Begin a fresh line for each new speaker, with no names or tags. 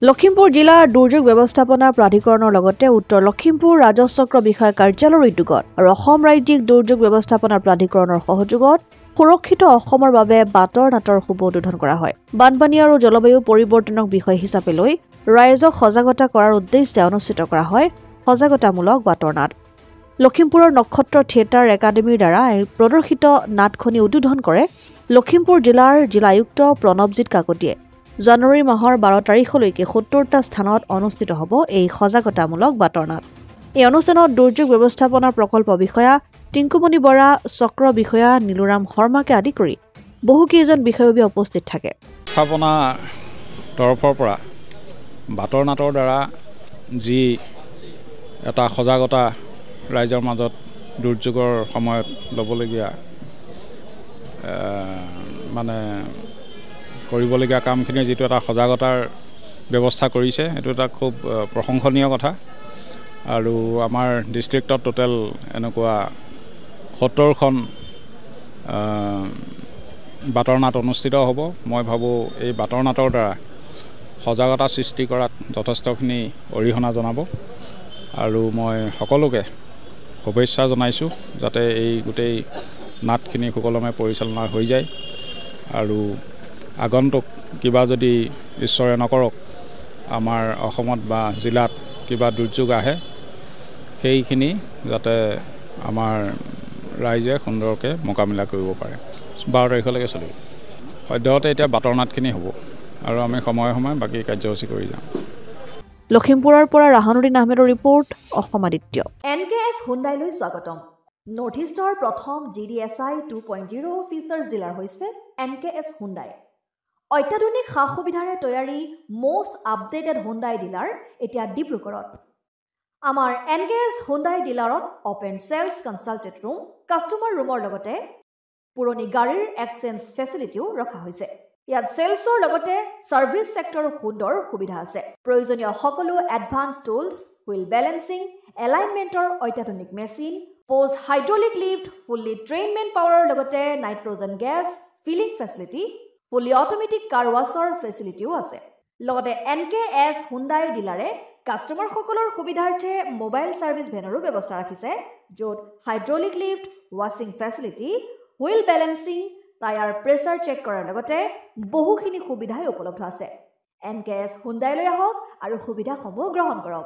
লখিমপুৰ জিলাৰ দুৰ্যোগ ব্যৱস্থাপনা প্ৰাধিকৰণৰ লগতে উত্তৰ লখিমপুৰ ৰাজচক্ৰ বিষয়া কাৰ্যালয়ৰ উদ্যোগত আৰু অসম ৰাজ্যিক দুৰ্যোগ ব্যৱস্থাপনা প্ৰাধিকৰণৰ সহযোগত সুৰক্ষিত অসমৰ বাবে বাটৰ নাটৰ শুভ উদ্বোধন কৰা হয়। বানপানী আৰু জলবায়ু পৰিৱৰ্তনক বিষয় হিচাপে লৈ ৰাইজক সজাগতা কৰাৰ উদ্দেশ্যে অনুষ্ঠিত কৰা হয় সজাগতামূলক বাটৰ নাট। লখিমপুৰৰ নক্ষত্ৰ থিয়েটাৰ একাডেমীৰ দ্বাৰা প্ৰদৰ্শিত নাটখনি উদ্বোধন কৰে লখিমপুৰ জিলাৰ জিলা আয়ুক্ত প্ৰণৱজিৎ কাকতিয়ে। জানুৱাৰী মাহৰ 12 তাৰিখলৈকে 70টা স্থানত অনুষ্ঠিত হ'ব এই সজাগতামূলক বাটৰ নাট। এই অনুষ্ঠানত দুৰ্যোগ ব্যৱস্থাপনা প্ৰকল্প বিষয়া টিংকুমণি বৰা, চক্ৰ বিষয়া নীলুৰাম শৰ্মাকে আদি কৰি বহুকেইজন বিষয়ববী উপস্থিত থাকে।
ব্যৱস্থাপনা তৰফৰ পৰা বাটৰ নাটৰ দ্বাৰা যি এটা সজাগতা ৰাইজৰ মাজত দুৰ্যোগৰ সময়ত ল'বলগীয়া কৰিবলগীয়া কামখিনি যিটো এটা সজাগতাৰ ব্যৱস্থা কৰিছে, এইটো এটা খুব প্ৰশংসনীয় কথা। আৰু আমাৰ ডিষ্ট্ৰিক্টত টোটেল এনেকুৱা 70খন বাটৰ নাট অনুষ্ঠিত হ'ব। মই ভাবোঁ এই বাটৰ নাটৰ দ্বাৰা সজাগতা সৃষ্টি কৰাত যথেষ্টখিনি অৰিহণা জনাব। আৰু মই সকলোকে শুভেচ্ছা জনাইছোঁ যাতে এই গোটেই নাটখিনি সুকলমে পৰিচালনা হৈ যায় আৰু আগন্তুক কিবা যদি ঈশ্বৰে নকৰক আমাৰ অসমত বা জিলাত কিবা দুৰ্যোগ আহে, সেইখিনি যাতে আমাৰ ৰাইজে সুন্দৰকৈ মোকাবিলা কৰিব পাৰে। 12 তাৰিখলৈকে চলিব। সদ্যহতে এতিয়া বাটৰ নাটখিনি হ'ব আৰু আমি সময়ে সময়ে বাকী কাৰ্যসূচী কৰি যাম।
লখিমপুৰৰ পৰা ৰাহানুদ্দিন আহমেদৰ ৰিপৰ্ট, অসম আদিত্য।
NKS হুণ্ডাইলৈ স্বাগতম। নৰ্থ ইষ্টৰ প্ৰথম GDSI 2.0 ফিচাৰ্ছ ডিলাৰ হৈছে NKS হুণ্ডাই। অত্যাধুনিক সা সুবিধাৰে তৈয়াৰী মষ্ট আপডেটেড হুণ্ডাই ডিলাৰ এতিয়া ডিব্ৰুগড়ত। আমাৰ NKS হুণ্ডাই ডিলাৰত open sales consulted room, customer ৰুমৰ লগতে পুৰণি গাড়ীৰ এক্সচেঞ্জ ফেচিলিটিও ৰখা হৈছে। ইয়াত চেলছৰ লগতে ছাৰ্ভিচ ছেক্টৰৰ সুন্দৰ সুবিধা আছে। প্ৰয়োজনীয় সকলো এডভান্স টুলছ, হুইল বেলেন্সিং, এলাইনমেণ্টৰ অত্যাধুনিক machine, post hydraulic lift, fully ট্ৰেইনমেণ্ট পাৱাৰৰ লগতে nitrogen gas filling facility, fully automatic car washer ফেচিলিটিও আছে। লগতে NKS হুণ্ডাই ডিলাৰে কাষ্টমাৰসকলৰ সুবিধাৰ্থে মোবাইল ছাৰ্ভিচ ভেনৰো ব্যৱস্থা ৰাখিছে, য'ত হাইড্ৰলিক লিফ্ট, ৱাছিং facility, wheel balancing, tyre pressure check কৰাৰ লগতে বহুখিনি সুবিধাই উপলব্ধ আছে। NKS হুণ্ডাইলৈ আহক আৰু সুবিধাসমূহ গ্ৰহণ কৰক।